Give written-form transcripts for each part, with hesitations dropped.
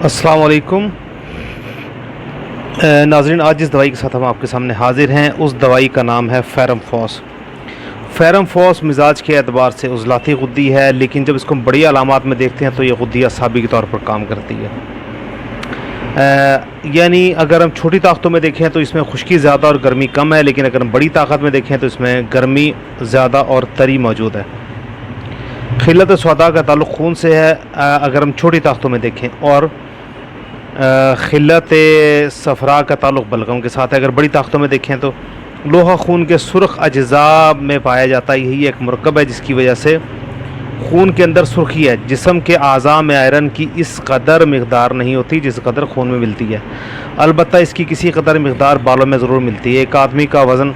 السلام علیکم ناظرین، آج جس دوائی کے ساتھ ہم آپ کے سامنے حاضر ہیں اس دوائی کا نام ہے فیرم فوس۔ فیرم فوس مزاج کے اعتبار سے عضلاتی غدی ہے، لیکن جب اس کو بڑی علامات میں دیکھتے ہیں تو یہ غدی اعصابی کے طور پر کام کرتی ہے۔ یعنی اگر ہم چھوٹی طاقتوں میں دیکھیں تو اس میں خشکی زیادہ اور گرمی کم ہے، لیکن اگر ہم بڑی طاقت میں دیکھیں تو اس میں گرمی زیادہ اور تری موجود ہے۔ خلت سودا کا تعلق خون سے ہے اگر ہم چھوٹی طاقتوں میں دیکھیں، اور خلت صفرا کا تعلق بلغم کے ساتھ ہے اگر بڑی طاقتوں میں دیکھیں تو۔ لوہا خون کے سرخ اجزاء میں پایا جاتا ہے، یہی ایک مرکب ہے جس کی وجہ سے خون کے اندر سرخی ہے۔ جسم کے اعضاء میں آئرن کی اس قدر مقدار نہیں ہوتی جس قدر خون میں ملتی ہے، البتہ اس کی کسی قدر مقدار بالوں میں ضرور ملتی ہے۔ ایک آدمی کا وزن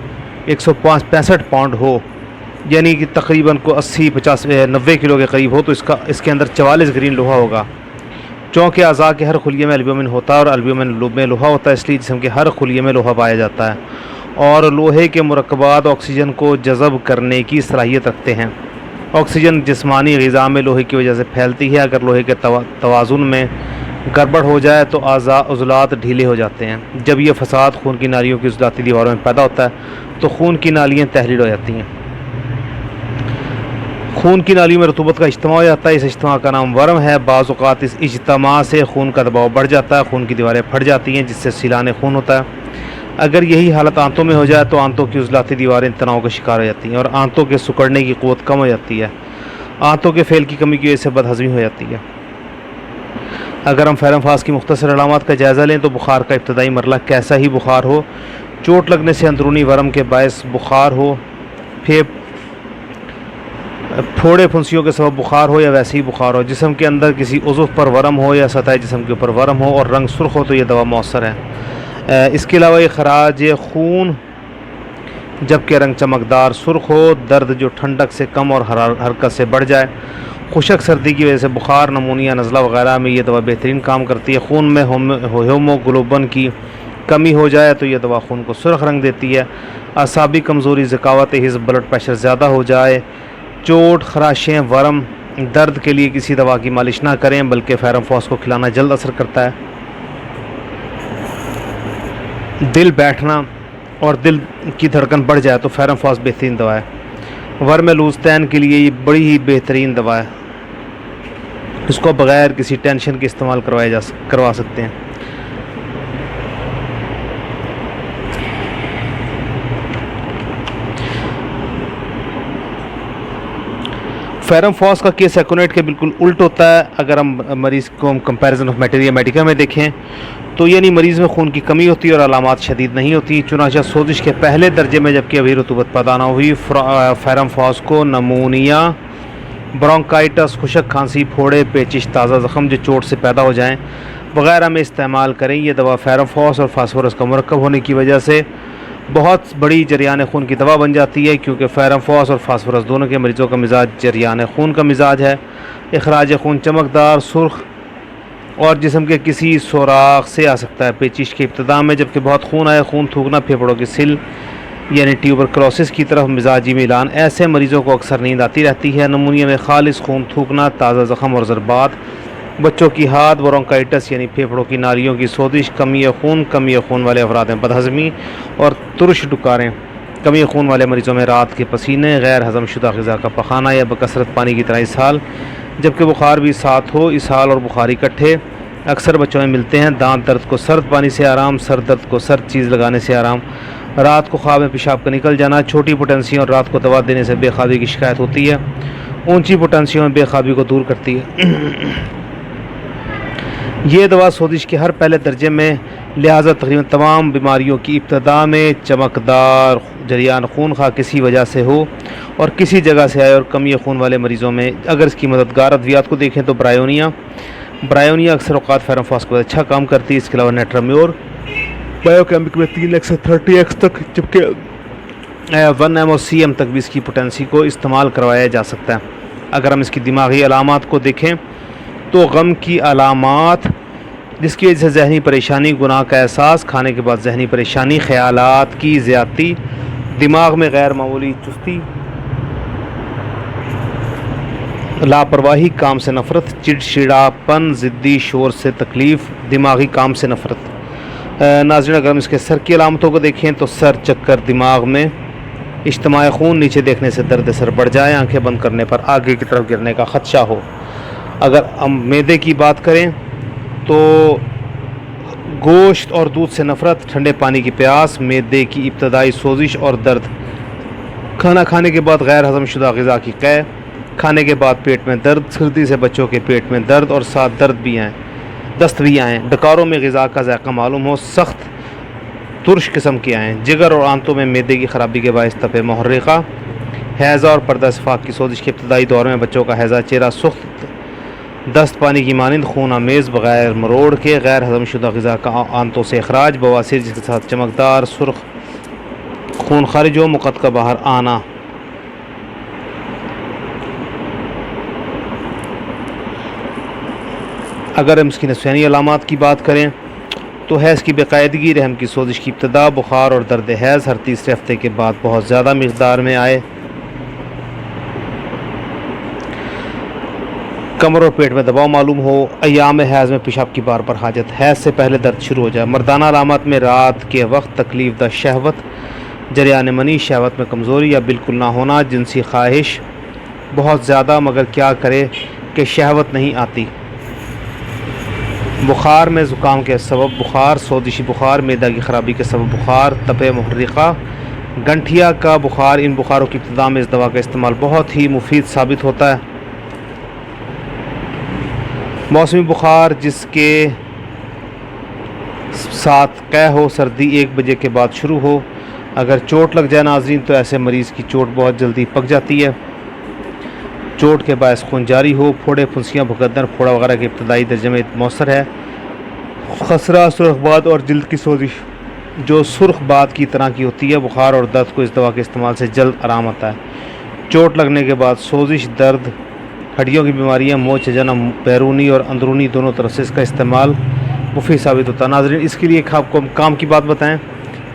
165 پاؤنڈ ہو، یعنی کہ تقریباً 80-90 کلو کے قریب ہو، تو اس کے اندر 44 گرین لوہا ہوگا۔ چونکہ اعضاء کے ہر خلیے میں البیومن ہوتا ہے اور البیومن میں لوہا ہوتا ہے، اس لیے جسم کے ہر خلیے میں لوہا پایا جاتا ہے، اور لوہے کے مرکبات آکسیجن کو جذب کرنے کی صلاحیت رکھتے ہیں۔ آکسیجن جسمانی غذا میں لوہے کی وجہ سے پھیلتی ہے۔ اگر لوہے کے توازن میں گڑبڑ ہو جائے تو عضلات ڈھیلے ہو جاتے ہیں۔ جب یہ فساد خون کی نالیوں کی عضلاتی دیواروں میں پیدا ہوتا ہے تو خون کی نالیاں تحلیل ہو جاتی ہیں۔ خون کی نالی میں رطوبت کا اجتماع ہو جاتا ہے، اس اجتماع کا نام ورم ہے۔ بعض اوقات اس اجتماع سے خون کا دباؤ بڑھ جاتا ہے، خون کی دیواریں پھٹ جاتی ہیں جس سے سیلان خون ہوتا ہے۔ اگر یہی حالت آنتوں میں ہو جائے تو آنتوں کی عضلاتی دیواریں تناؤ کا شکار ہو جاتی ہیں اور آنتوں کے سکڑنے کی قوت کم ہو جاتی ہے۔ آنتوں کے فعل کی کمی کی وجہ سے بد ہضمی ہو جاتی ہے۔ اگر ہم فیرم فاس کی مختصر علامات کا جائزہ لیں تو بخار کا ابتدائی مرحلہ کیسا ہی بخار ہو، چوٹ لگنے سے اندرونی ورم کے باعث بخار ہو، پھوڑے پھنسیوں کے سبب بخار ہو یا ویسے ہی بخار ہو، جسم کے اندر کسی عضو پر ورم ہو یا سطح جسم کے اوپر ورم ہو اور رنگ سرخ ہو تو یہ دوا مؤثر ہے۔ اس کے علاوہ اخراج خون جبکہ رنگ چمکدار سرخ ہو، درد جو ٹھنڈک سے کم اور حرکت سے بڑھ جائے، خشک سردی کی وجہ سے بخار، نمونیا، نزلہ وغیرہ میں یہ دوا بہترین کام کرتی ہے۔ خون میں ہیموگلوبن کی کمی ہو جائے تو یہ دوا خون کو سرخ رنگ دیتی ہے۔ اعصابی کمزوری، ذکاوت حس، بلڈ پریشر زیادہ ہو جائے، چوٹ، خراشیں، ورم، درد کے لیے کسی دوا کی مالش نہ کریں بلکہ فیرم فوس کو کھلانا جلد اثر کرتا ہے۔ دل بیٹھنا اور دل کی دھڑکن بڑھ جائے تو فیرم فوس بہترین دوا ہے۔ ورم لوزتین کے لیے یہ بڑی ہی بہترین دوا ہے، اس کو بغیر کسی ٹینشن کے استعمال کروا سکتے ہیں۔ فیرم فوس کا کیس ایکونیٹ کے بالکل الٹ ہوتا ہے۔ اگر ہم مریض کو کمپیریزن آف میٹیریا میڈیکا میں دیکھیں تو یعنی مریض میں خون کی کمی ہوتی ہے اور علامات شدید نہیں ہوتی، چنانچہ سوزش کے پہلے درجے میں جبکہ ابھی رطوبت پیدا نہ ہوئی، فیرم فوس کو نمونیا، برونکائٹس، خشک کھانسی، پھوڑے، پیچش، تازہ زخم جو چوٹ سے پیدا ہو جائیں وغیرہ میں استعمال کریں۔ یہ دوا فیرم فوس اور فاسفورس کا مرکب ہونے کی وجہ سے بہت بڑی جریان خون کی دوا بن جاتی ہے، کیونکہ فیرم فوس اور فاسفورس دونوں کے مریضوں کا مزاج جریان خون کا مزاج ہے۔ اخراج خون چمکدار، سرخ اور جسم کے کسی سوراخ سے آ سکتا ہے۔ پیچش کی ابتدا میں جبکہ بہت خون آئے، خون تھوکنا، پھیپھڑوں کی سل یعنی ٹیوبرکلوسس کی طرف مزاجی میلان، ایسے مریضوں کو اکثر نیند آتی رہتی ہے۔ نمونیا میں خالص خون تھوکنا، تازہ زخم اور ضربات، بچوں کی ہاتھ، برونکائٹس یعنی پھیپھڑوں کی نالیوں کی سوزش، کمی خون والے افراد میں بدہضمی اور ترش ڈکاریں، کمی خون والے مریضوں میں رات کے پسینے، غیر ہضم شدہ غذا کا پخانہ یا بکثرت پانی کی طرح اسہال، جبکہ بخار بھی ساتھ ہو۔ اسہال اور بخار اکٹھے اکثر بچوں میں ملتے ہیں۔ دانت درد کو سرد پانی سے آرام، سر درد کو سرد چیز لگانے سے آرام، رات کو خواب میں پیشاب کا نکل جانا، چھوٹی پوٹینسی اور رات کو دوا دینے سے بے خوابی کی شکایت ہوتی ہے، اونچی پوٹینسیوں میں بے خوابی کو دور کرتی ہے۔ یہ دوا سوزش کے ہر پہلے درجے میں، لہٰذا تقریباً تمام بیماریوں کی ابتدا میں چمکدار جریان خون خواہ کسی وجہ سے ہو اور کسی جگہ سے آئے اور کمی خون والے مریضوں میں اگر اس کی مددگار ادویات کو دیکھیں تو برائیونیا اکثر اوقات فیرم فوس کو اچھا کام کرتی ہے۔ اس کے علاوہ نیٹرمیور بایو کیمک میں 3x سے 30x تک، جبکہ 1 اور cm تک بھی اس کی پوٹینسی کو استعمال کروایا جا سکتا ہے۔ اگر ہم اس کی دماغی علامات کو دیکھیں تو غم کی علامات جس کی وجہ سے ذہنی پریشانی، گناہ کا احساس، کھانے کے بعد ذہنی پریشانی، خیالات کی زیادتی، دماغ میں غیر معمولی چستی، لاپرواہی، کام سے نفرت، چڑچڑاپن، ضدی شور سے تکلیف، دماغی کام سے نفرت۔ ناظرین اگر ہم اس کے سر کی علامتوں کو دیکھیں تو سر چکر، دماغ میں اجتماع خون، نیچے دیکھنے سے درد سر بڑھ جائے، آنکھیں بند کرنے پر آگے کی طرف گرنے کا خدشہ ہو۔ اگر ہم معدے کی بات کریں تو گوشت اور دودھ سے نفرت، ٹھنڈے پانی کی پیاس، معدے کی ابتدائی سوزش اور درد، کھانا کھانے کے بعد غیر ہضم شدہ غذا کی قے، کھانے کے بعد پیٹ میں درد، سردی سے بچوں کے پیٹ میں درد اور ساتھ دست بھی آئیں، ڈکاروں میں غذا کا ذائقہ معلوم ہو، سخت ترش قسم کے آئیں، جگر اور آنتوں میں معدے کی خرابی کے باعث تپِ محرقہ، حیضہ اور پردہ صفاق کی سوزش کے ابتدائی دور میں بچوں کا حیضہ، چہرہ سخت دست پانی کی مانند خون آمیز بغیر مروڑ کے، غیر ہضم شدہ غذا کا آنتوں سے اخراج، بواسیر جس کے ساتھ چمکدار سرخ خون خارج ہو، مقعد کا باہر آنا۔ اگر ہم اس کی نسوانی علامات کی بات کریں تو حیض کی بے قاعدگی، رحم کی سوزش کی ابتدا، بخار اور درد حیض ہر تیسرے ہفتے کے بعد بہت زیادہ مقدار میں آئے، کمر اور پیٹ میں دباؤ معلوم ہو، ایام حیض میں پیشاب کی بار بار حاجت، حیض سے پہلے درد شروع ہو جائے۔ مردانہ علامات میں رات کے وقت تکلیف دہ شہوت، جریان منی، شہوت میں کمزوری یا بالکل نہ ہونا، جنسی خواہش بہت زیادہ مگر کیا کرے کہ شہوت نہیں آتی، بخار میں زکام کے سبب بخار، سوزشی بخار، معدہ کی خرابی کے سبب بخار، تپِ محرقہ، گنٹھیا کا بخار۔ ان بخاروں کی ابتدا میں اس دوا کا استعمال بہت ہی مفید ثابت ہوتا ہے۔ موسمی بخار جس کے ساتھ قے ہو، سردی 1 بجے کے بعد شروع ہو، اگر چوٹ لگ جائے ناظرین تو ایسے مریض کی چوٹ بہت جلدی پک جاتی ہے، چوٹ کے باعث خون جاری ہو، پھوڑے، پھنسیاں، بھگدڑ، پھوڑا وغیرہ کے ابتدائی درجے میں مؤثر ہے، خسرہ، سرخ باد اور جلد کی سوزش جو سرخ باد کی طرح کی ہوتی ہے، بخار اور درد کو اس دوا کے استعمال سے جلد آرام آتا ہے۔ چوٹ لگنے کے بعد سوزش، درد، ہڈیوں کی بیماریاں، موچ جنا، بیرونی اور اندرونی دونوں طرف سے اس کا استعمال مفید ثابت ہوتا ہے۔ ناظرین اس کے لیے ایک آپ کو کام کی بات بتائیں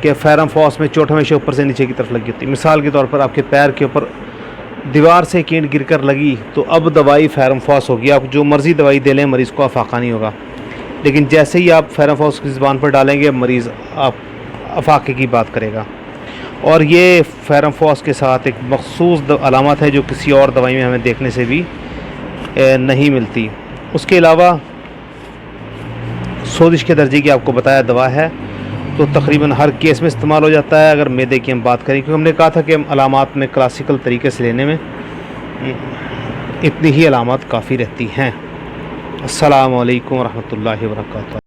کہ فیرم فاس میں چوٹ ہمیشہ اوپر سے نیچے کی طرف لگی ہوتی ہے۔ مثال کے طور پر آپ کے پیر کے اوپر دیوار سے اینٹ گر کر لگی تو اب دوائی فیرم فاس ہوگی، آپ جو مرضی دوائی دے لیں مریض کو افاقہ نہیں ہوگا، لیکن جیسے ہی آپ فیرم فاس کی زبان پر ڈالیں گے مریض آپ افاقے کی بات کرے گا۔ اور یہ فیرم فاس کے ساتھ ایک مخصوص علامات ہے جو کسی اور دوائی میں ہمیں دیکھنے سے بھی نہیں ملتی۔ اس کے علاوہ سوزش کے درجے کی آپ کو بتایا دوا ہے تو تقریباً ہر کیس میں استعمال ہو جاتا ہے۔ اگر معدے کی ہم بات کریں، کیونکہ ہم نے کہا تھا کہ علامات میں کلاسیکل طریقے سے لینے میں اتنی ہی علامات کافی رہتی ہیں۔ السلام علیکم ورحمۃ اللہ وبرکاتہ۔